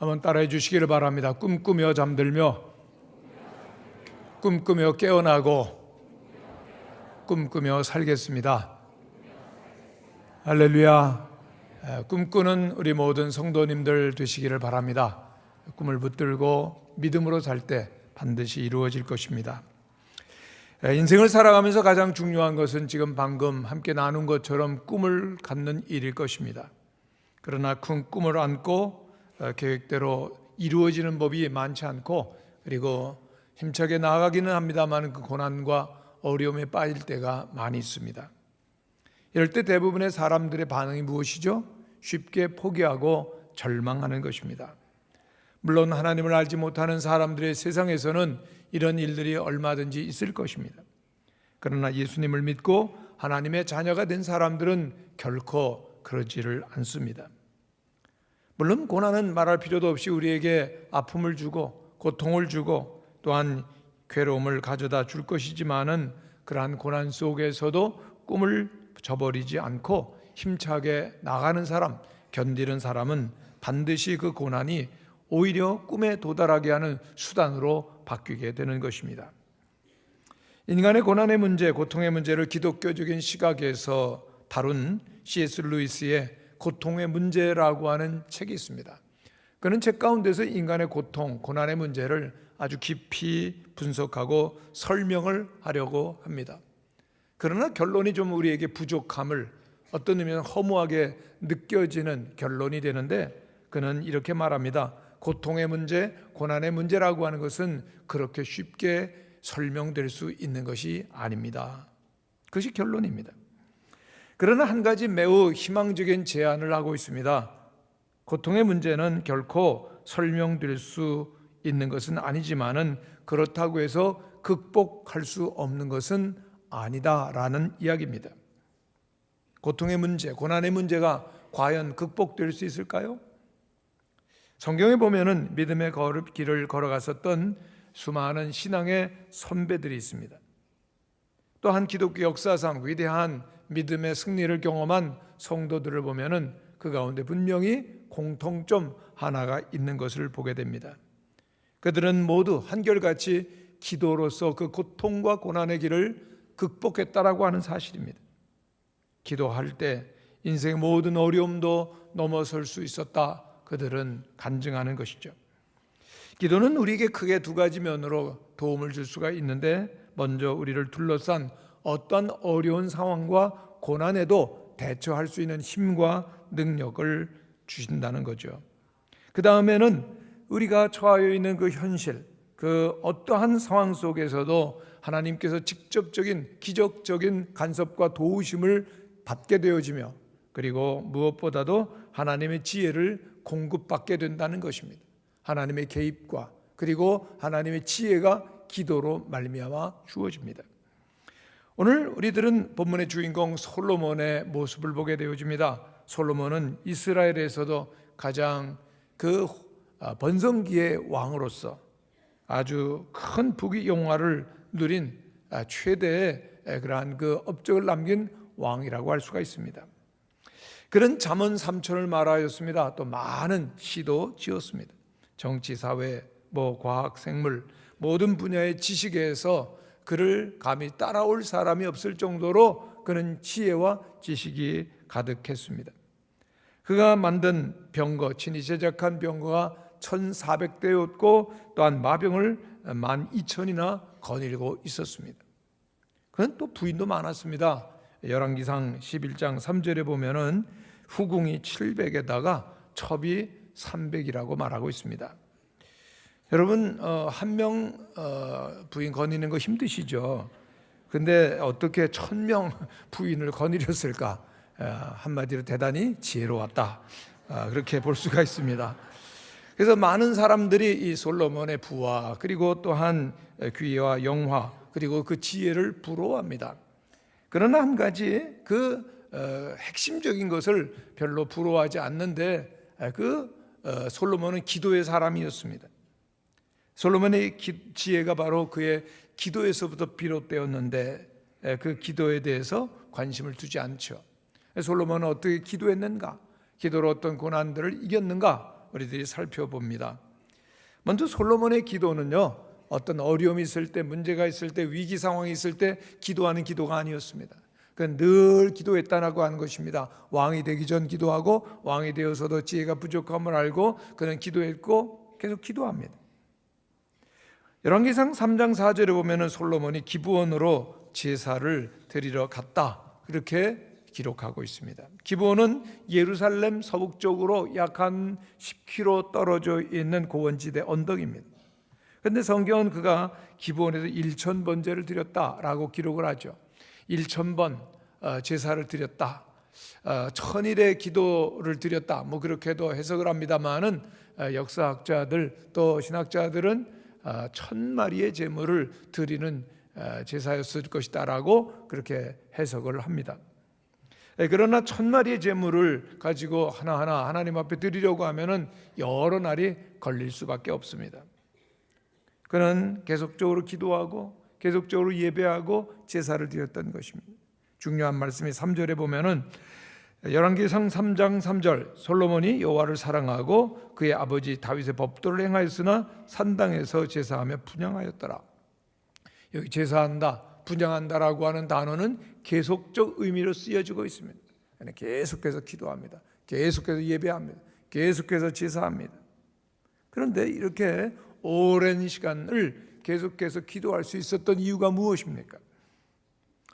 한번 따라해 주시기를 바랍니다. 꿈꾸며 잠들며 꿈꾸며 깨어나고 꿈꾸며 살겠습니다. 할렐루야. 꿈꾸는 우리 모든 성도님들 되시기를 바랍니다. 꿈을 붙들고 믿음으로 살 때 반드시 이루어질 것입니다. 인생을 살아가면서 가장 중요한 것은 지금 방금 함께 나눈 것처럼 꿈을 갖는 일일 것입니다. 그러나 큰 꿈을 안고 계획대로 이루어지는 법이 많지 않고, 그리고 힘차게 나아가기는 합니다만 그 고난과 어려움에 빠질 때가 많이 있습니다. 이럴 때 대부분의 사람들의 반응이 무엇이죠? 쉽게 포기하고 절망하는 것입니다. 물론 하나님을 알지 못하는 사람들의 세상에서는 이런 일들이 얼마든지 있을 것입니다. 그러나 예수님을 믿고 하나님의 자녀가 된 사람들은 결코 그러지를 않습니다. 물론 고난은 말할 필요도 없이 우리에게 아픔을 주고 고통을 주고 또한 괴로움을 가져다 줄 것이지만은, 그러한 고난 속에서도 꿈을 저버리지 않고 힘차게 나가는 사람, 견디는 사람은 반드시 그 고난이 오히려 꿈에 도달하게 하는 수단으로 바뀌게 되는 것입니다. 인간의 고난의 문제, 고통의 문제를 기독교적인 시각에서 다룬 C.S. 루이스의 고통의 문제라고 하는 책이 있습니다. 그는 책 가운데서 인간의 고통, 고난의 문제를 아주 깊이 분석하고 설명을 하려고 합니다. 그러나 결론이 좀 우리에게 부족함을, 어떤 의미는 허무하게 느껴지는 결론이 되는데, 그는 이렇게 말합니다. 고통의 문제, 고난의 문제라고 하는 것은 그렇게 쉽게 설명될 수 있는 것이 아닙니다. 그것이 결론입니다. 그러나 한 가지 매우 희망적인 제안을 하고 있습니다. 고통의 문제는 결코 설명될 수 있는 것은 아니지만은 그렇다고 해서 극복할 수 없는 것은 아니다라는 이야기입니다. 고통의 문제, 고난의 문제가 과연 극복될 수 있을까요? 성경에 보면은 믿음의 길을 걸어갔었던 수많은 신앙의 선배들이 있습니다. 또한 기독교 역사상 위대한 믿음의 승리를 경험한 성도들을 보면은 그 가운데 분명히 공통점 하나가 있는 것을 보게 됩니다. 그들은 모두 한결같이 기도로서 그 고통과 고난의 길을 극복했다라고 하는 사실입니다. 기도할 때 인생의 모든 어려움도 넘어설 수 있었다, 그들은 간증하는 것이죠. 기도는 우리에게 크게 두 가지 면으로 도움을 줄 수가 있는데, 먼저 우리를 둘러싼 어떤 어려운 상황과 고난에도 대처할 수 있는 힘과 능력을 주신다는 거죠. 그 다음에는 우리가 처하여 있는 그 현실, 그 어떠한 상황 속에서도 하나님께서 직접적인 기적적인 간섭과 도우심을 받게 되어지며, 그리고 무엇보다도 하나님의 지혜를 공급받게 된다는 것입니다. 하나님의 개입과 그리고 하나님의 지혜가 기도로 말미암아 주어집니다. 오늘 우리들은 본문의 주인공 솔로몬의 모습을 보게 되어집니다. 솔로몬은 이스라엘에서도 가장 그 번성기의 왕으로서 아주 큰 부귀 영화를 누린 최대의 그러한 그 업적을 남긴 왕이라고 할 수가 있습니다. 그런 잠언 3천을 말하였습니다. 또 많은 시도 지었습니다. 정치, 사회, 과학, 생물 모든 분야의 지식에서 그를 감히 따라올 사람이 없을 정도로 그는 지혜와 지식이 가득했습니다. 그가 만든 병거, 친히 제작한 병거가 1400대였고 또한 마병을 12,000이나 거닐고 있었습니다. 그는 또 부인도 많았습니다. 열왕기상 11장 3절에 보면은 후궁이 700에다가 첩이 300이라고 말하고 있습니다. 여러분, 한 명 부인 거니는 거 힘드시죠? 근데 어떻게 1000명 부인을 거느렸을까? 한마디로 대단히 지혜로웠다, 그렇게 볼 수가 있습니다. 그래서 많은 사람들이 이 솔로몬의 부와 그리고 또한 귀와 영화 그리고 그 지혜를 부러워합니다. 그러나 한 가지 핵심적인 것을 별로 부러워하지 않는데, 솔로몬은 기도의 사람이었습니다. 솔로몬의 지혜가 바로 그의 기도에서부터 비롯되었는데, 그 기도에 대해서 관심을 두지 않죠. 솔로몬은 어떻게 기도했는가? 기도로 어떤 고난들을 이겼는가? 우리들이 살펴봅니다. 먼저 솔로몬의 기도는요, 어떤 어려움이 있을 때, 문제가 있을 때, 위기 상황이 있을 때 기도하는 기도가 아니었습니다. 그는 늘 기도했다라고 하는 것입니다. 왕이 되기 전 기도하고 왕이 되어서도 지혜가 부족함을 알고 그는 기도했고 계속 기도합니다. 열왕기상 3장 4절에 보면은 솔로몬이 기브온으로 제사를 드리러 갔다, 그렇게 기록하고 있습니다. 기브온은 예루살렘 서북쪽으로 약 한 10km 떨어져 있는 고원지대 언덕입니다. 그런데 성경은 그가 기브온에서 1000번제를 드렸다라고 기록을 하죠. 1000번 제사를 드렸다, 1000일의 기도를 드렸다, 뭐 그렇게도 해석을 합니다만은 역사학자들 또 신학자들은 1000마리의 제물을 드리는 제사였을 것이다라고 그렇게 해석을 합니다. 그러나 1000마리의 제물을 가지고 하나하나 하나님 앞에 드리려고 하면은 여러 날이 걸릴 수밖에 없습니다. 그는 계속적으로 기도하고 계속적으로 예배하고 제사를 드렸던 것입니다. 중요한 말씀이 3절에 보면은 열왕기상 3장 3절, 솔로몬이 여호와를 사랑하고 그의 아버지 다윗의 법도를 행하였으나 산당에서 제사하며 분향하였더라. 여기 제사한다, 분향한다라고 하는 단어는 계속적 의미로 쓰여지고 있습니다. 계속해서 기도합니다. 계속해서 예배합니다. 계속해서 제사합니다. 그런데 이렇게 오랜 시간을 계속해서 기도할 수 있었던 이유가 무엇입니까?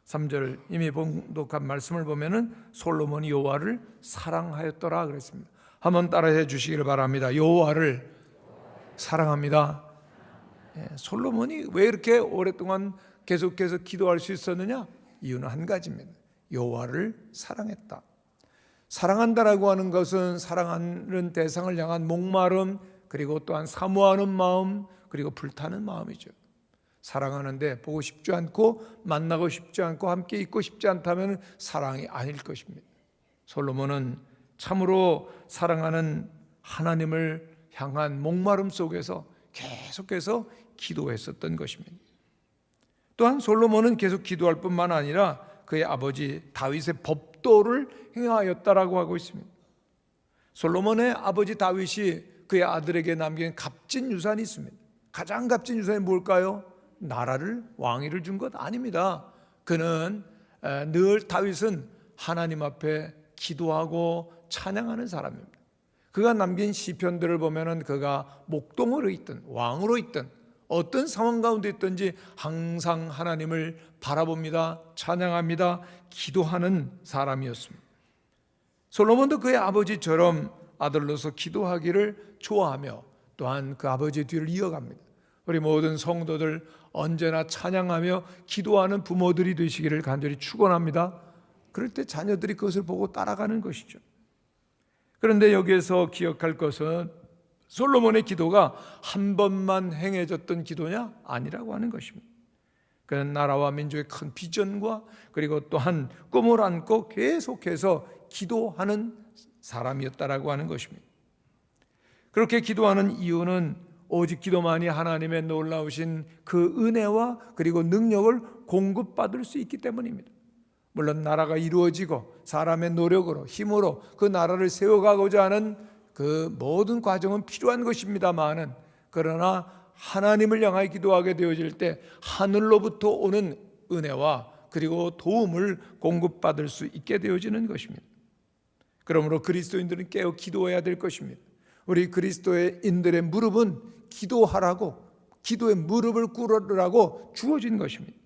3절 이미 봉독한 말씀을 보면은 솔로몬이 여호와를 사랑하였더라 그랬습니다. 한번 따라해 주시기를 바랍니다. 여호와를 사랑합니다. 솔로몬이 왜 이렇게 오랫동안 계속해서 기도할 수 있었느냐? 이유는 한 가지입니다. 여호와를 사랑했다. 사랑한다라고 하는 것은 사랑하는 대상을 향한 목마름, 그리고 또한 사모하는 마음, 그리고 불타는 마음이죠. 사랑하는데 보고 싶지 않고 만나고 싶지 않고 함께 있고 싶지 않다면 사랑이 아닐 것입니다. 솔로몬은 참으로 사랑하는 하나님을 향한 목마름 속에서 계속해서 기도했었던 것입니다. 또한 솔로몬은 계속 기도할 뿐만 아니라 그의 아버지 다윗의 법도를 행하였다라고 하고 있습니다. 솔로몬의 아버지 다윗이 그의 아들에게 남긴 값진 유산이 있습니다. 가장 값진 유산이 뭘까요? 나라를, 왕위를 준 것 아닙니다. 그는 늘 다윗은 하나님 앞에 기도하고 찬양하는 사람입니다. 그가 남긴 시편들을 보면은 그가 목동으로 있든 왕으로 있든 어떤 상황 가운데 있든지 항상 하나님을 바라봅니다. 찬양합니다. 기도하는 사람이었습니다. 솔로몬도 그의 아버지처럼 아들로서 기도하기를 좋아하며 또한 그 아버지의 뒤를 이어갑니다. 우리 모든 성도들 언제나 찬양하며 기도하는 부모들이 되시기를 간절히 축원합니다. 그럴 때 자녀들이 그것을 보고 따라가는 것이죠. 그런데 여기에서 기억할 것은 솔로몬의 기도가 한 번만 행해졌던 기도냐? 아니라고 하는 것입니다. 그는 나라와 민족의 큰 비전과 그리고 또한 꿈을 안고 계속해서 기도하는 사람이었다라고 하는 것입니다. 그렇게 기도하는 이유는 오직 기도만이 하나님의 놀라우신 그 은혜와 그리고 능력을 공급받을 수 있기 때문입니다. 물론 나라가 이루어지고 사람의 노력으로 힘으로 그 나라를 세워가고자 하는 그 모든 과정은 필요한 것입니다만은, 그러나 하나님을 향하여 기도하게 되어질 때 하늘로부터 오는 은혜와 그리고 도움을 공급받을 수 있게 되어지는 것입니다. 그러므로 그리스도인들은 깨어 기도해야 될 것입니다. 우리 그리스도인들의 무릎은 기도하라고, 기도의 무릎을 꿇으라고 주어진 것입니다.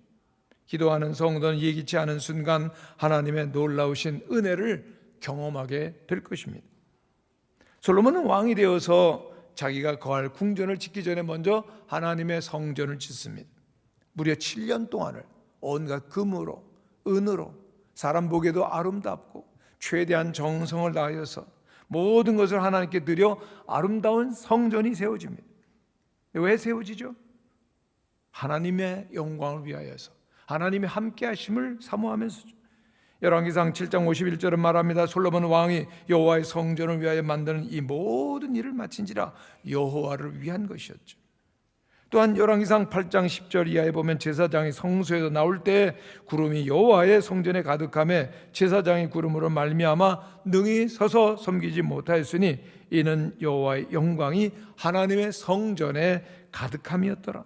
기도하는 성도는 예기치 않은 순간 하나님의 놀라우신 은혜를 경험하게 될 것입니다. 솔로몬은 왕이 되어서 자기가 거할 궁전을 짓기 전에 먼저 하나님의 성전을 짓습니다. 무려 7년 동안을 온갖 금으로 은으로 사람 보기에도 아름답고 최대한 정성을 다하여서 모든 것을 하나님께 드려 아름다운 성전이 세워집니다. 왜 세워지죠? 하나님의 영광을 위하여서, 하나님의 함께 하심을 사모하면서죠. 열왕기상 7장 51절은 말합니다. 솔로몬 왕이 여호와의 성전을 위하여 만드는 이 모든 일을 마친지라 여호와를 위한 것이었죠. 또한 열왕기상 8장 10절 이하에 보면 제사장이 성소에서 나올 때 구름이 여호와의 성전에 가득하며 제사장이 구름으로 말미암아 능히 서서 섬기지 못하였으니 이는 여호와의 영광이 하나님의 성전에 가득함이었더라.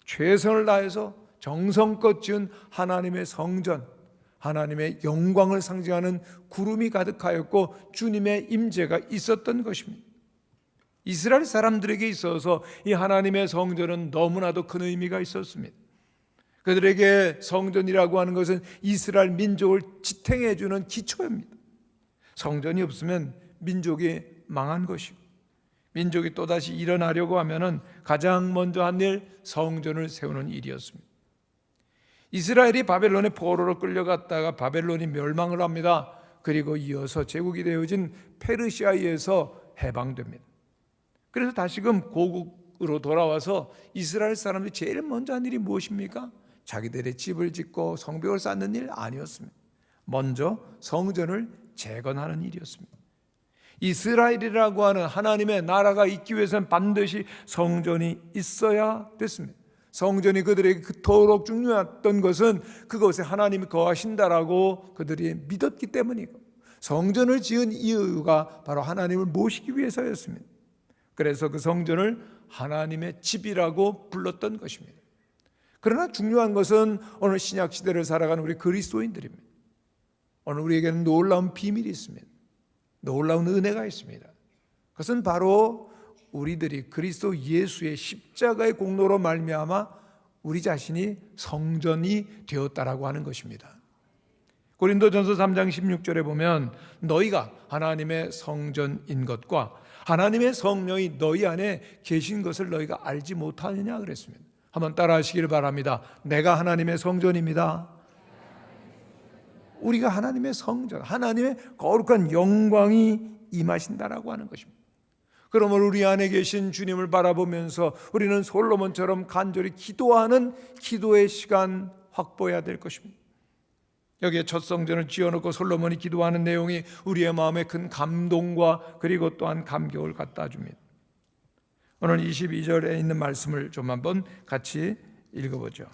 최선을 다해서 정성껏 지은 하나님의 성전, 하나님의 영광을 상징하는 구름이 가득하였고 주님의 임재가 있었던 것입니다. 이스라엘 사람들에게 있어서 이 하나님의 성전은 너무나도 큰 의미가 있었습니다. 그들에게 성전이라고 하는 것은 이스라엘 민족을 지탱해 주는 기초입니다. 성전이 없으면 민족이 망한 것이고, 민족이 또다시 일어나려고 하면은 가장 먼저 한 일, 성전을 세우는 일이었습니다. 이스라엘이 바벨론의 포로로 끌려갔다가 바벨론이 멸망을 합니다. 그리고 이어서 제국이 되어진 페르시아에 의해서 해방됩니다. 그래서 다시금 고국으로 돌아와서 이스라엘 사람들이 제일 먼저 한 일이 무엇입니까? 자기들의 집을 짓고 성벽을 쌓는 일 아니었습니다. 먼저 성전을 재건하는 일이었습니다. 이스라엘이라고 하는 하나님의 나라가 있기 위해서는 반드시 성전이 있어야 됐습니다. 성전이 그들에게 그토록 중요했던 것은 그곳에 하나님이 거하신다라고 그들이 믿었기 때문이고, 성전을 지은 이유가 바로 하나님을 모시기 위해서였습니다. 그래서 그 성전을 하나님의 집이라고 불렀던 것입니다. 그러나 중요한 것은 오늘 신약 시대를 살아가는 우리 그리스도인들입니다. 오늘 우리에게는 놀라운 비밀이 있습니다. 놀라운 은혜가 있습니다. 그것은 바로 우리들이 그리스도 예수의 십자가의 공로로 말미암아 우리 자신이 성전이 되었다라고 하는 것입니다. 고린도전서 3장 16절에 보면 너희가 하나님의 성전인 것과 하나님의 성령이 너희 안에 계신 것을 너희가 알지 못하느냐 그랬습니다. 한번 따라 하시길 바랍니다. 내가 하나님의 성전입니다. 우리가 하나님의 성전, 하나님의 거룩한 영광이 임하신다라고 하는 것입니다. 그러면 우리 안에 계신 주님을 바라보면서 우리는 솔로몬처럼 간절히 기도하는 기도의 시간 확보해야 될 것입니다. 여기에 첫 성전을 지어놓고 솔로몬이 기도하는 내용이 우리의 마음에 큰 감동과 그리고 또한 감격을 갖다 줍니다. 오늘 22절에 있는 말씀을 좀 한번 같이 읽어보죠.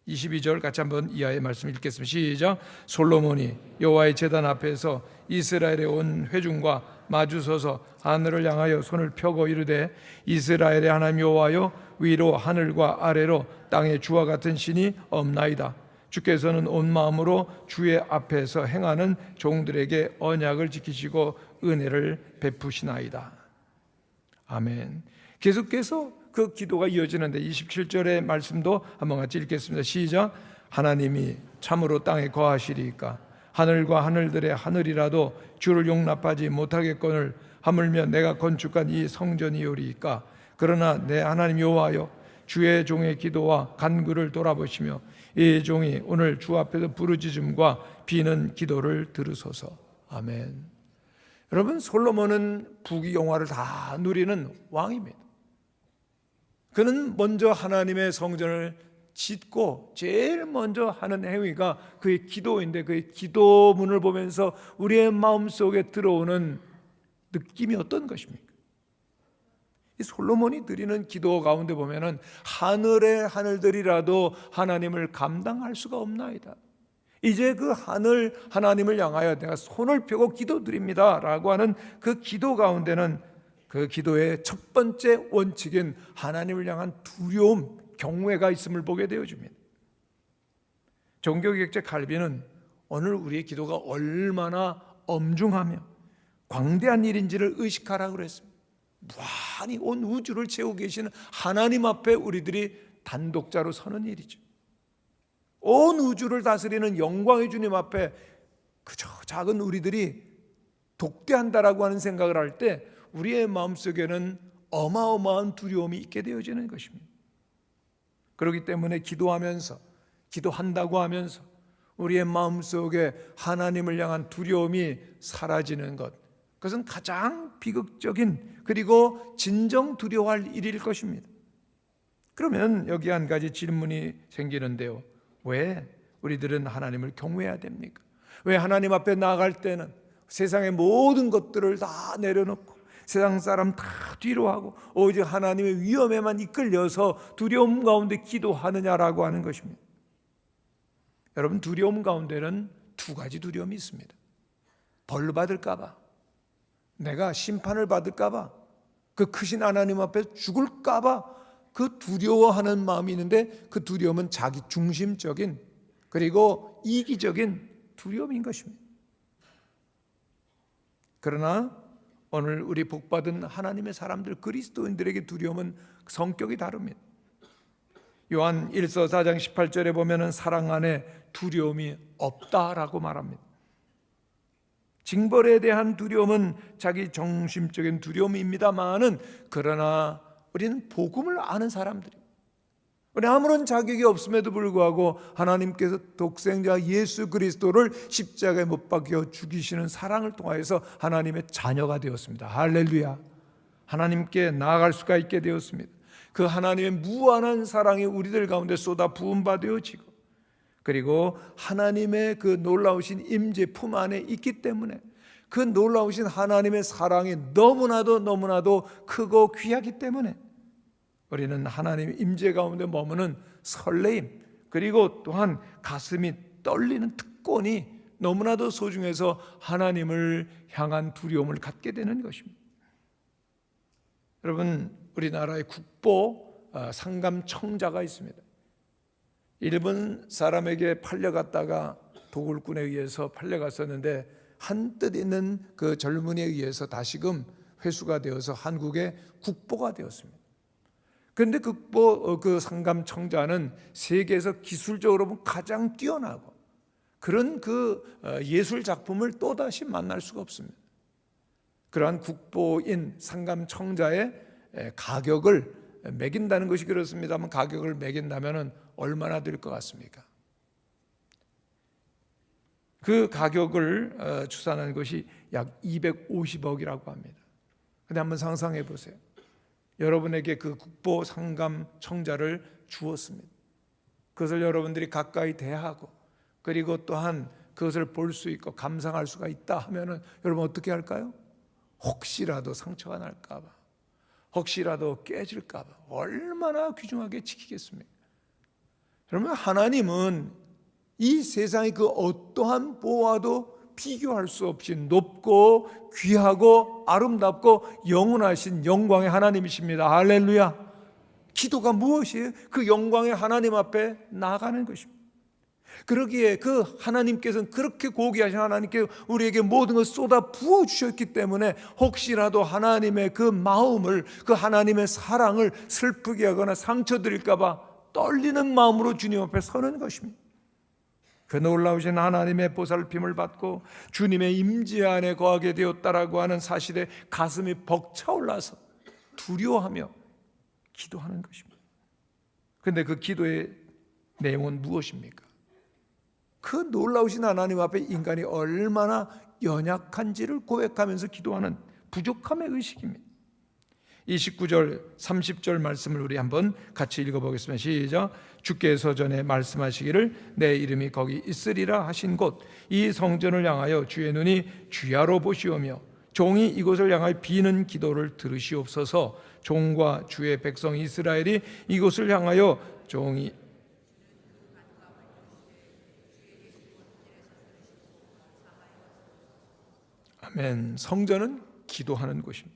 22절 같이 한번 이하의 말씀 읽겠습니다. 시작. 솔로몬이 여호와의 제단 앞에서 이스라엘의 온 회중과 마주서서 하늘을 향하여 손을 펴고 이르되 이스라엘의 하나님 여호와여, 위로 하늘과 아래로 땅에 주와 같은 신이 없나이다. 주께서는 온 마음으로 주의 앞에서 행하는 종들에게 언약을 지키시고 은혜를 베푸시나이다. 아멘. 계속해서 그 기도가 이어지는데 27절의 말씀도 한번 같이 읽겠습니다. 시작. 하나님이 참으로 땅에 거하시리이까 하늘과 하늘들의 하늘이라도 주를 용납하지 못하겠거늘 하물며 내가 건축한 이 성전이오리이까. 그러나 내 하나님 여호와여, 주의 종의 기도와 간구를 돌아보시며 이 종이 오늘 주 앞에서 부르짖음과 비는 기도를 들으소서. 아멘. 여러분, 솔로몬은 부귀영화를 다 누리는 왕입니다. 그는 먼저 하나님의 성전을 짓고 제일 먼저 하는 행위가 그의 기도인데, 그의 기도문을 보면서 우리의 마음속에 들어오는 느낌이 어떤 것입니까? 이 솔로몬이 드리는 기도 가운데 보면은 하늘의 하늘들이라도 하나님을 감당할 수가 없나이다. 이제 그 하늘 하나님을 향하여 내가 손을 펴고 기도드립니다 라고 하는 그 기도 가운데는 그 기도의 첫 번째 원칙인 하나님을 향한 두려움, 경외가 있음을 보게 되어집니다. 종교개혁자 칼빈은 오늘 우리의 기도가 얼마나 엄중하며 광대한 일인지를 의식하라고 그랬습니다. 무한히 온 우주를 채우고 계시는 하나님 앞에 우리들이 단독자로 서는 일이죠. 온 우주를 다스리는 영광의 주님 앞에 그저 작은 우리들이 독대한다라고 하는 생각을 할 때 우리의 마음속에는 어마어마한 두려움이 있게 되어지는 것입니다. 그렇기 때문에 기도하면서, 기도한다고 하면서 우리의 마음속에 하나님을 향한 두려움이 사라지는 것, 그것은 가장 비극적인 그리고 진정 두려워할 일일 것입니다. 그러면 여기 한 가지 질문이 생기는데요. 왜 우리들은 하나님을 경외해야 됩니까? 왜 하나님 앞에 나아갈 때는 세상의 모든 것들을 다 내려놓고 세상 사람 다 뒤로 하고 오직 하나님의 위엄에만 이끌려서 두려움 가운데 기도하느냐라고 하는 것입니다. 여러분, 두려움 가운데는 두 가지 두려움이 있습니다. 벌 받을까 봐, 내가 심판을 받을까 봐, 그 크신 하나님 앞에 죽을까 봐 그 두려워하는 마음이 있는데, 그 두려움은 자기 중심적인 그리고 이기적인 두려움인 것입니다. 그러나 오늘 우리 복받은 하나님의 사람들, 그리스도인들에게 두려움은 성격이 다릅니다. 요한 1서 4장 18절에 보면은 사랑 안에 두려움이 없다라고 말합니다. 징벌에 대한 두려움은 자기 정신적인 두려움입니다만은, 그러나 우리는 복음을 아는 사람들입니다. 우리 아무런 자격이 없음에도 불구하고 하나님께서 독생자 예수 그리스도를 십자가에 못 박혀 죽이시는 사랑을 통하여서 하나님의 자녀가 되었습니다. 할렐루야. 하나님께 나아갈 수가 있게 되었습니다. 그 하나님의 무한한 사랑이 우리들 가운데 쏟아 부은 바 되어지고, 그리고 하나님의 그 놀라우신 임재 품 안에 있기 때문에 그 놀라우신 하나님의 사랑이 너무나도 크고 귀하기 때문에 우리는 하나님의 임재 가운데 머무는 설레임, 그리고 또한 가슴이 떨리는 특권이 너무나도 소중해서 하나님을 향한 두려움을 갖게 되는 것입니다. 여러분, 우리나라의 국보 상감청자가 있습니다. 일본 사람에게 팔려갔다가 도굴꾼에 의해서 팔려갔었는데, 한뜻 있는 그 젊은이에 의해서 다시금 회수가 되어서 한국의 국보가 되었습니다. 그런데 그 상감청자는 세계에서 기술적으로 보면 가장 뛰어나고 그런 그 예술 작품을 또다시 만날 수가 없습니다. 그러한 국보인 상감청자의 가격을 매긴다는 것이 그렇습니다만, 가격을 매긴다면 얼마나 될 것 같습니까? 그 가격을 추산한 것이 약 250억이라고 합니다. 근데 한번 상상해 보세요. 여러분에게 그 국보 상감청자를 주었습니다. 그것을 여러분들이 가까이 대하고, 그리고 또한 그것을 볼 수 있고 감상할 수가 있다 하면은 여러분 어떻게 할까요? 혹시라도 상처가 날까 봐, 혹시라도 깨질까 봐 얼마나 귀중하게 지키겠습니까? 여러분, 하나님은 이 세상의 그 어떠한 보화도 비교할 수 없이 높고 귀하고 아름답고 영원하신 영광의 하나님이십니다. 할렐루야. 기도가 무엇이에요? 그 영광의 하나님 앞에 나아가는 것입니다. 그러기에 그 하나님께서는, 그렇게 고귀하신 하나님께 우리에게 모든 것을 쏟아 부어주셨기 때문에 혹시라도 하나님의 그 마음을, 그 하나님의 사랑을 슬프게 하거나 상처 드릴까 봐 떨리는 마음으로 주님 앞에 서는 것입니다. 그 놀라우신 하나님의 보살핌을 받고 주님의 임재 안에 거하게 되었다라고 하는 사실에 가슴이 벅차올라서 두려워하며 기도하는 것입니다. 그런데 그 기도의 내용은 무엇입니까? 그 놀라우신 하나님 앞에 인간이 얼마나 연약한지를 고백하면서 기도하는 부족함의 의식입니다. 29절 30절 말씀을 우리 한번 같이 읽어보겠습니다. 시작. 주께서 전에 말씀하시기를 내 이름이 거기 있으리라 하신 곳 이 성전을 향하여 주의 눈이 주야로 보시오며 종이 이곳을 향하여 비는 기도를 들으시옵소서. 종과 주의 백성 이스라엘이 이곳을 향하여 종이 아멘. 성전은 기도하는 곳입니다.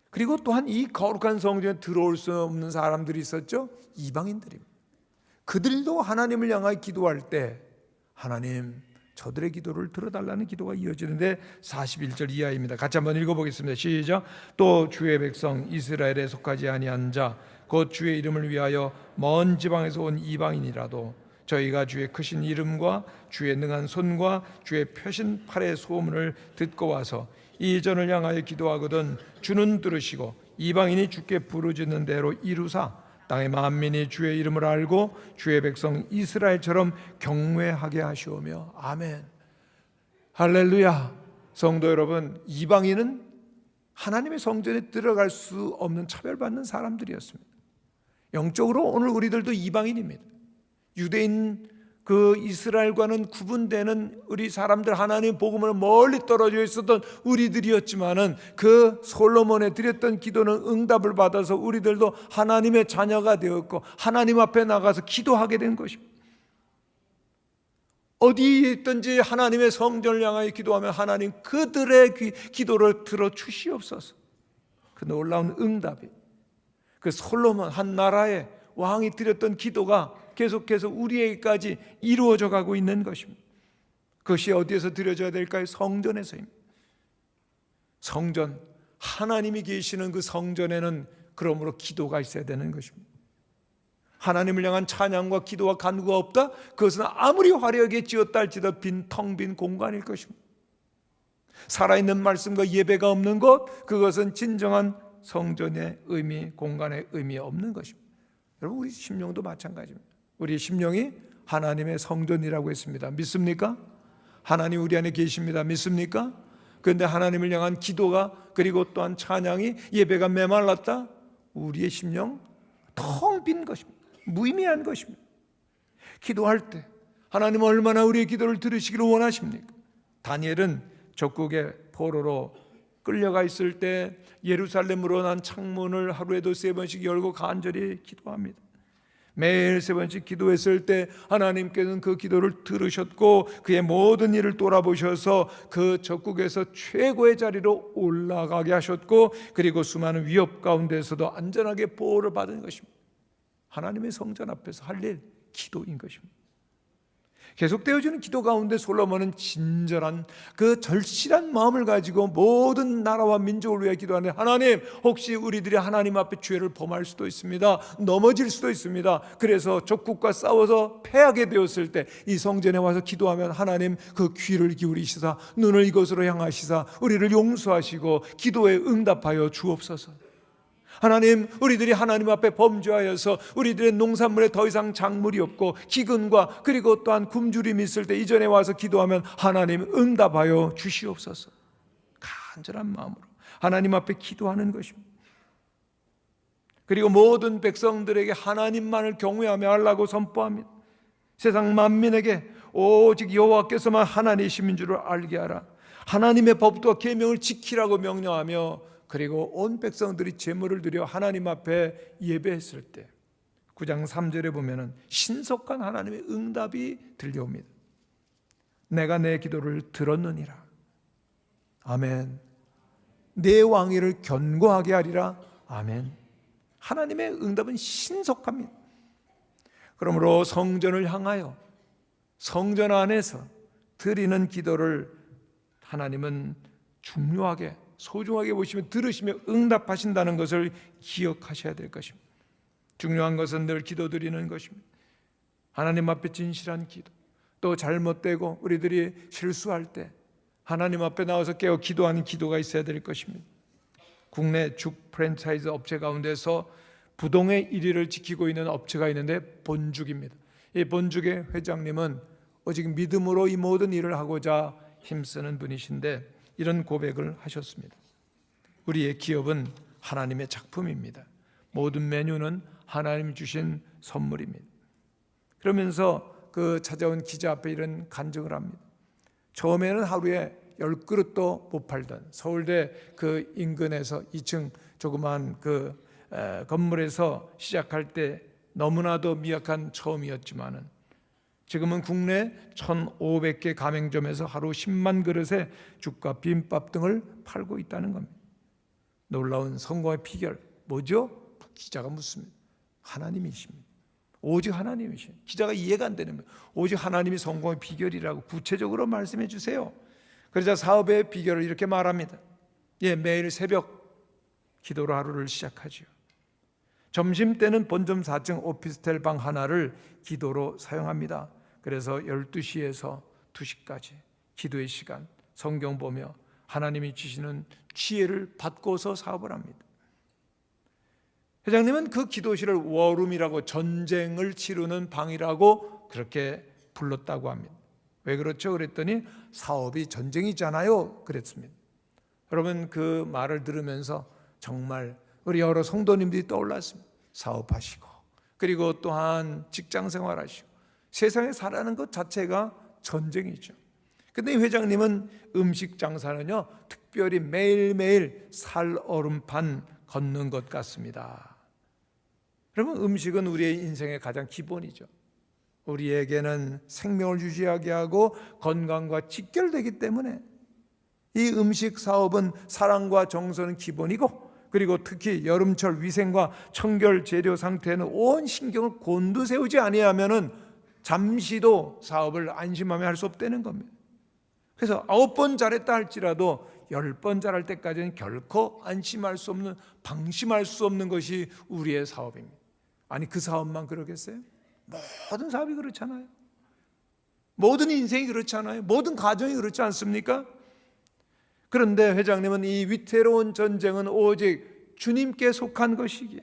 그리고 또한 이 거룩한 성전에 들어올 수 없는 사람들이 있었죠. 이방인들입니다. 그들도 하나님을 향하여 기도할 때 하나님, 저들의 기도를 들어달라는 기도가 이어지는데 41절 이하입니다. 같이 한번 읽어보겠습니다. 시작. 또 주의 백성 이스라엘에 속하지 아니한 자 곧 주의 이름을 위하여 먼 지방에서 온 이방인이라도 저희가 주의 크신 이름과 주의 능한 손과 주의 펴신 팔의 소문을 듣고 와서 이 전을 향하여 기도하거든 주는 들으시고 이방인이 주께 부르짖는 대로 이루사 땅의 만민이 주의 이름을 알고 주의 백성 이스라엘처럼 경외하게 하시오며. 아멘. 할렐루야. 성도 여러분, 이방인은 하나님의 성전에 들어갈 수 없는 차별받는 사람들이었습니다. 영적으로 오늘 우리들도 이방인입니다. 유대인 그 이스라엘과는 구분되는 우리 사람들, 하나님 복음을 멀리 떨어져 있었던 우리들이었지만은 그 솔로몬에 드렸던 기도는 응답을 받아서 우리들도 하나님의 자녀가 되었고 하나님 앞에 나가서 기도하게 된 것입니다. 어디에 있든지 하나님의 성전을 향하여 기도하면 하나님 그들의 기도를 들어 주시옵소서. 그 놀라운 응답이, 그 솔로몬 한 나라의 왕이 드렸던 기도가 계속해서 우리에게까지 이루어져 가고 있는 것입니다. 그것이 어디에서 드려져야 될까요? 성전에서입니다. 성전, 하나님이 계시는 그 성전에는 그러므로 기도가 있어야 되는 것입니다. 하나님을 향한 찬양과 기도와 간구가 없다? 그것은 아무리 화려하게 지었다 할지라도 텅 빈 공간일 것입니다. 살아있는 말씀과 예배가 없는 것, 그것은 진정한 성전의 의미, 공간의 의미 없는 것입니다. 여러분, 우리 심령도 마찬가지입니다. 우리 심령이 하나님의 성전이라고 했습니다. 믿습니까? 하나님 우리 안에 계십니다. 믿습니까? 그런데 하나님을 향한 기도가, 그리고 또한 찬양이, 예배가 메말랐다? 우리의 심령 텅 빈 것입니다. 무의미한 것입니다. 기도할 때 하나님은 얼마나 우리의 기도를 들으시기를 원하십니까? 다니엘은 적국의 포로로 끌려가 있을 때 예루살렘으로 난 창문을 하루에도 3번씩 열고 간절히 기도합니다. 매일 3번씩 기도했을 때 하나님께서는 그 기도를 들으셨고 그의 모든 일을 돌아보셔서 그 적국에서 최고의 자리로 올라가게 하셨고, 그리고 수많은 위협 가운데서도 안전하게 보호를 받은 것입니다. 하나님의 성전 앞에서 할 일, 기도인 것입니다. 계속되어지는 기도 가운데 솔로몬은 진절한 그 절실한 마음을 가지고 모든 나라와 민족을 위해 기도하는데, 하나님, 혹시 우리들이 하나님 앞에 죄를 범할 수도 있습니다. 넘어질 수도 있습니다. 그래서 적국과 싸워서 패하게 되었을 때 이 성전에 와서 기도하면 하나님 그 귀를 기울이시사 눈을 이곳으로 향하시사 우리를 용서하시고 기도에 응답하여 주옵소서. 하나님, 우리들이 하나님 앞에 범죄하여서 우리들의 농산물에 더 이상 작물이 없고 기근과 그리고 또한 굶주림이 있을 때 이전에 와서 기도하면 하나님 응답하여 주시옵소서. 간절한 마음으로 하나님 앞에 기도하는 것입니다. 그리고 모든 백성들에게 하나님만을 경외하며 하려고 선포합니다. 세상 만민에게 오직 여호와께서만 하나님이신 줄을 알게 하라. 하나님의 법도와 계명을 지키라고 명령하며, 그리고 온 백성들이 제물을 드려 하나님 앞에 예배했을 때 9장 3절에 보면은 신속한 하나님의 응답이 들려옵니다. 내가 내 기도를 들었느니라. 아멘. 내 왕위를 견고하게 하리라. 아멘. 하나님의 응답은 신속합니다. 그러므로 성전을 향하여 성전 안에서 드리는 기도를 하나님은 중요하게, 소중하게 보시며 들으시며 응답하신다는 것을 기억하셔야 될 것입니다. 중요한 것은 늘 기도드리는 것입니다. 하나님 앞에 진실한 기도, 또 잘못되고 우리들이 실수할 때 하나님 앞에 나와서 깨어 기도하는 기도가 있어야 될 것입니다. 국내 죽 프랜차이즈 업체 가운데서 부동의 1위를 지키고 있는 업체가 있는데 본죽입니다. 이 본죽의 회장님은 오직 믿음으로 이 모든 일을 하고자 힘쓰는 분이신데 이런 고백을 하셨습니다. 우리의 기업은 하나님의 작품입니다. 모든 메뉴는 하나님 주신 선물입니다. 그러면서 그 찾아온 기자 앞에 이런 간증을 합니다. 처음에는 하루에 10그릇도 못 팔던 서울대 그 인근에서 2층 조그마한 그 건물에서 시작할 때 너무나도 미약한 처음이었지만은 지금은 국내 1,500개 가맹점에서 하루 10만 그릇의 죽과 비빔밥 등을 팔고 있다는 겁니다. 놀라운 성공의 비결 뭐죠? 기자가 묻습니다. 하나님이십니다. 오직 하나님이십니다. 기자가 이해가 안 되는 거예요. 오직 하나님이 성공의 비결이라고 구체적으로 말씀해 주세요. 그러자 사업의 비결을 이렇게 말합니다. 매일 새벽 기도로 하루를 시작하죠. 점심때는 본점 4층 오피스텔 방 하나를 기도로 사용합니다. 그래서 12시에서 2시까지 기도의 시간, 성경 보며 하나님이 주시는 지혜를 받고서 사업을 합니다. 회장님은 그 기도실을 워룸이라고, 전쟁을 치르는 방이라고 그렇게 불렀다고 합니다. 왜 그렇죠? 그랬더니 사업이 전쟁이잖아요 그랬습니다. 여러분, 그 말을 들으면서 정말 우리 여러 성도님들이 떠올랐습니다. 사업하시고 그리고 또한 직장 생활하시고 세상에 살아가는 것 자체가 전쟁이죠. 근데 이 회장님은 음식 장사는요, 특별히 매일매일 살얼음판 걷는 것 같습니다. 여러분, 음식은 우리의 인생의 가장 기본이죠. 우리에게는 생명을 유지하게 하고 건강과 직결되기 때문에 이 음식 사업은 사랑과 정성은 기본이고, 그리고 특히 여름철 위생과 청결 재료 상태에는 온 신경을 곤두세우지 아니하면은 잠시도 사업을 안심하며 할 수 없다는 겁니다. 그래서 9번 잘했다 할지라도 10번 잘할 때까지는 결코 안심할 수 없는, 방심할 수 없는 것이 우리의 사업입니다. 아니, 그 사업만 그러겠어요? 모든 사업이 그렇잖아요. 모든 인생이 그렇잖아요. 모든 가정이 그렇지 않습니까? 그런데 회장님은 이 위태로운 전쟁은 오직 주님께 속한 것이기에,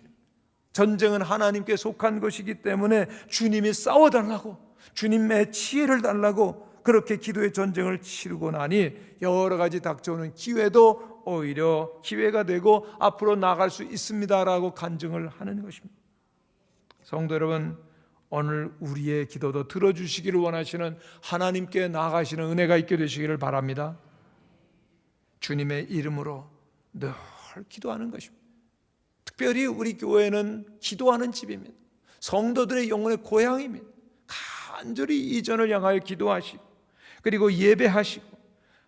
전쟁은 하나님께 속한 것이기 때문에 주님이 싸워달라고, 주님의 지혜를 달라고 그렇게 기도의 전쟁을 치르고 나니 여러 가지 닥쳐오는 기회도 오히려 기회가 되고 앞으로 나아갈 수 있습니다라고 간증을 하는 것입니다. 성도 여러분, 오늘 우리의 기도도 들어주시기를 원하시는 하나님께 나아가시는 은혜가 있게 되시기를 바랍니다. 주님의 이름으로 늘 기도하는 것입니다. 특별히 우리 교회는 기도하는 집입니다. 성도들의 영혼의 고향입니다. 간절히 이전을 향하여 기도하시고, 그리고 예배하시고,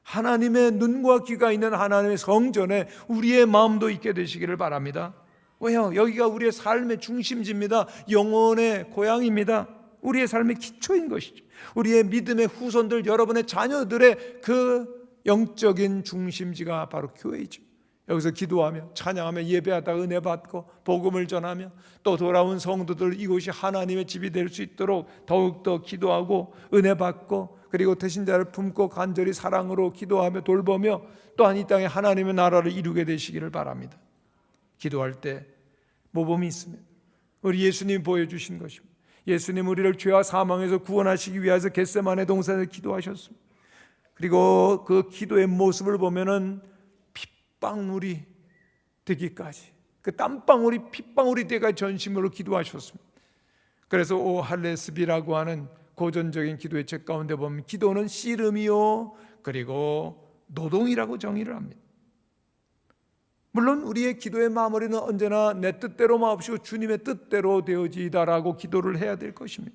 하나님의 눈과 귀가 있는 하나님의 성전에 우리의 마음도 있게 되시기를 바랍니다. 왜요? 여기가 우리의 삶의 중심지입니다. 영혼의 고향입니다. 우리의 삶의 기초인 것이죠. 우리의 믿음의 후손들, 여러분의 자녀들의 그 영적인 중심지가 바로 교회이죠. 여기서 기도하며 찬양하며 예배하다 은혜 받고 복음을 전하며 또 돌아온 성도들, 이곳이 하나님의 집이 될 수 있도록 더욱더 기도하고 은혜 받고, 그리고 태신자를 품고 간절히 사랑으로 기도하며 돌보며 또한 이 땅에 하나님의 나라를 이루게 되시기를 바랍니다. 기도할 때 모범이 있습니다. 우리 예수님이 보여주신 것입니다. 예수님 우리를 죄와 사망에서 구원하시기 위해서 겟세마네 동산에서 기도하셨습니다. 그리고 그 기도의 모습을 보면은 핏방울이 되기까지, 그 땀방울이 핏방울이 되기까지 전심으로 기도하셨습니다. 그래서 오 할레스비라고 하는 고전적인 기도의 책 가운데 보면 기도는 씨름이요 그리고 노동이라고 정의를 합니다. 물론 우리의 기도의 마무리는 언제나 내 뜻대로 마옵시고 주님의 뜻대로 되어지이다라고 기도를 해야 될 것입니다.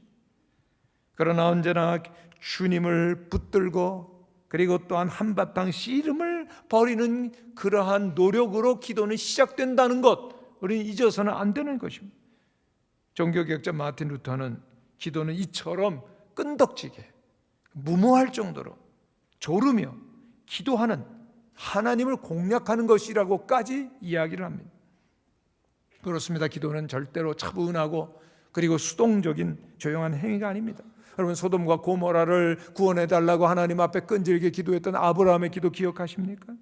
그러나 언제나 주님을 붙들고, 그리고 또한 한바탕 씨름을 벌이는 그러한 노력으로 기도는 시작된다는 것, 우리는 잊어서는 안 되는 것입니다. 종교개혁자 마틴 루터는 기도는 이처럼 끈덕지게 무모할 정도로 졸으며 기도하는, 하나님을 공략하는 것이라고까지 이야기를 합니다. 그렇습니다. 기도는 절대로 차분하고 그리고 수동적인 조용한 행위가 아닙니다. 여러분, 소돔과 고모라를 구원해달라고 하나님 앞에 끈질게 기도했던 아브라함의 기도 기억하십니까?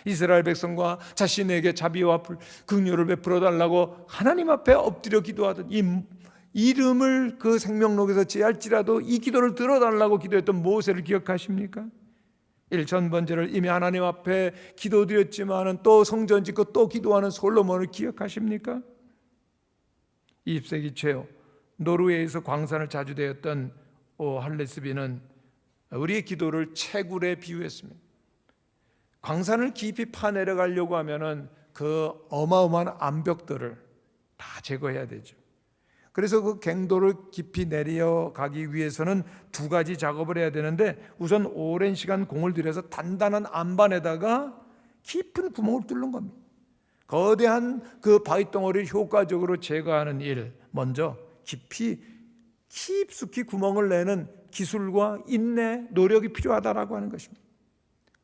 이스라엘 백성과 자신에게 자비와 긍휼을 베풀어달라고 하나님 앞에 엎드려 기도하던, 이 이름을 그 생명록에서 제할지라도 이 기도를 들어달라고 기도했던 모세를 기억하십니까? 1000번째를 이미 하나님 앞에 기도드렸지만은 또 성전 짓고 또 기도하는 솔로몬을 기억하십니까? 20세기 최후 노르웨이에서 광산을 자주 되었던 오 할레스비는 우리의 기도를 채굴에 비유했습니다. 광산을 깊이 파내려가려고 하면은 그 어마어마한 암벽들을 다 제거해야 되죠. 그래서 그 갱도를 깊이 내려가기 위해서는 두 가지 작업을 해야 되는데, 우선 오랜 시간 공을 들여서 단단한 안반에다가 깊은 구멍을 뚫는 겁니다. 거대한 그 바위덩어리를 효과적으로 제거하는 일, 먼저 깊숙이 구멍을 내는 기술과 인내, 노력이 필요하다라고 하는 것입니다.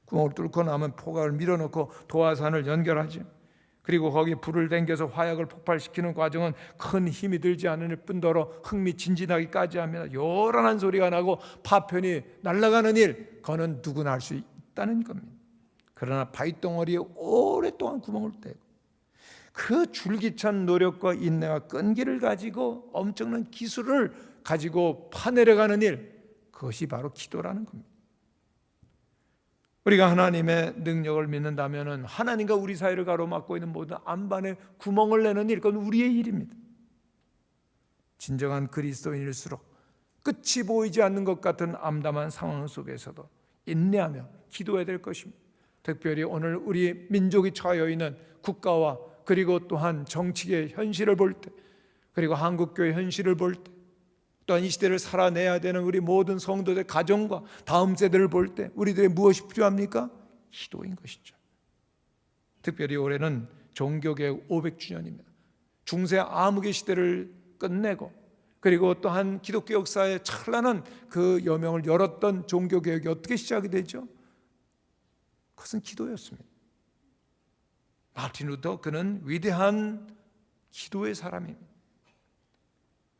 구멍을 뚫고 나면 포각을 밀어넣고 도화산을 연결하죠. 그리고 거기에 불을 당겨서 화약을 폭발시키는 과정은 큰 힘이 들지 않을 뿐더러 흥미진진하기까지 하면 요란한 소리가 나고 파편이 날아가는 일, 그거는 누구나 할 수 있다는 겁니다. 그러나 바위덩어리에 오랫동안 구멍을 떼고 그 줄기찬 노력과 인내와 끈기를 가지고 엄청난 기술을 가지고 파내려가는 일, 그것이 바로 기도라는 겁니다. 우리가 하나님의 능력을 믿는다면 하나님과 우리 사이를 가로막고 있는 모든 안반에 구멍을 내는 일, 그건 우리의 일입니다. 진정한 그리스도인일수록 끝이 보이지 않는 것 같은 암담한 상황 속에서도 인내하며 기도해야 될 것입니다. 특별히 오늘 우리 민족이 처해 있는 국가와 그리고 또한 정치계의 현실을 볼 때, 그리고 한국교회 현실을 볼 때, 또한 이 시대를 살아내야 되는 우리 모든 성도들 가정과 다음 세대를 볼 때 우리들의 무엇이 필요합니까? 기도인 것이죠. 특별히 올해는 종교개혁 500주년입니다. 중세 암흑의 시대를 끝내고 그리고 또한 기독교 역사의 찬란한 그 여명을 열었던 종교개혁이 어떻게 시작이 되죠? 그것은 기도였습니다. 마틴 루터, 그는 위대한 기도의 사람입니다.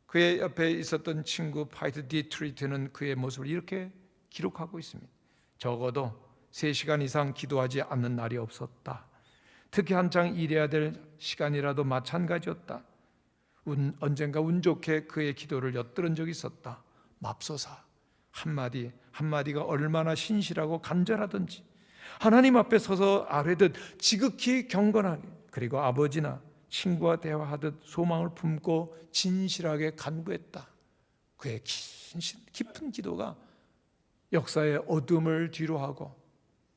그의 옆에 있었던 친구 파이트 디트리트는 그의 모습을 이렇게 기록하고 있습니다. 적어도 3시간 이상 기도하지 않는 날이 없었다. 특히 한창 일해야 될 시간이라도 마찬가지였다. 언젠가 운 좋게 그의 기도를 엿들은 적이 있었다. 맙소사, 한마디가 얼마나 신실하고 간절하든지 하나님 앞에 서서 아뢰듯 지극히 경건하게, 그리고 아버지나 친구와 대화하듯 소망을 품고 진실하게 간구했다. 그의 깊은 기도가 역사의 어둠을 뒤로하고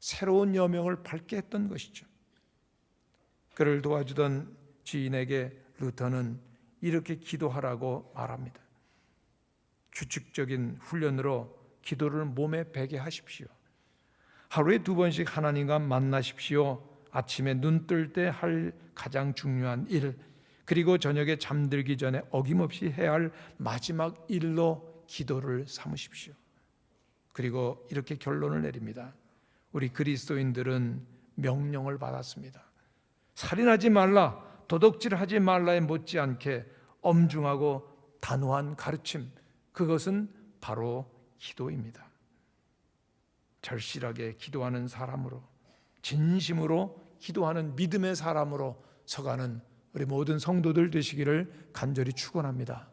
새로운 여명을 밝게 했던 것이죠. 그를 도와주던 지인에게 루터는 이렇게 기도하라고 말합니다. 규칙적인 훈련으로 기도를 몸에 배게 하십시오. 하루에 2번씩 하나님과 만나십시오. 아침에 눈 뜰 때 할 가장 중요한 일, 그리고 저녁에 잠들기 전에 어김없이 해야 할 마지막 일로 기도를 삼으십시오. 그리고 이렇게 결론을 내립니다. 우리 그리스도인들은 명령을 받았습니다. 살인하지 말라, 도둑질하지 말라에 못지않게 엄중하고 단호한 가르침, 그것은 바로 기도입니다. 절실하게 기도하는 사람으로, 진심으로 기도하는 믿음의 사람으로 서가는 우리 모든 성도들 되시기를 간절히 축원합니다.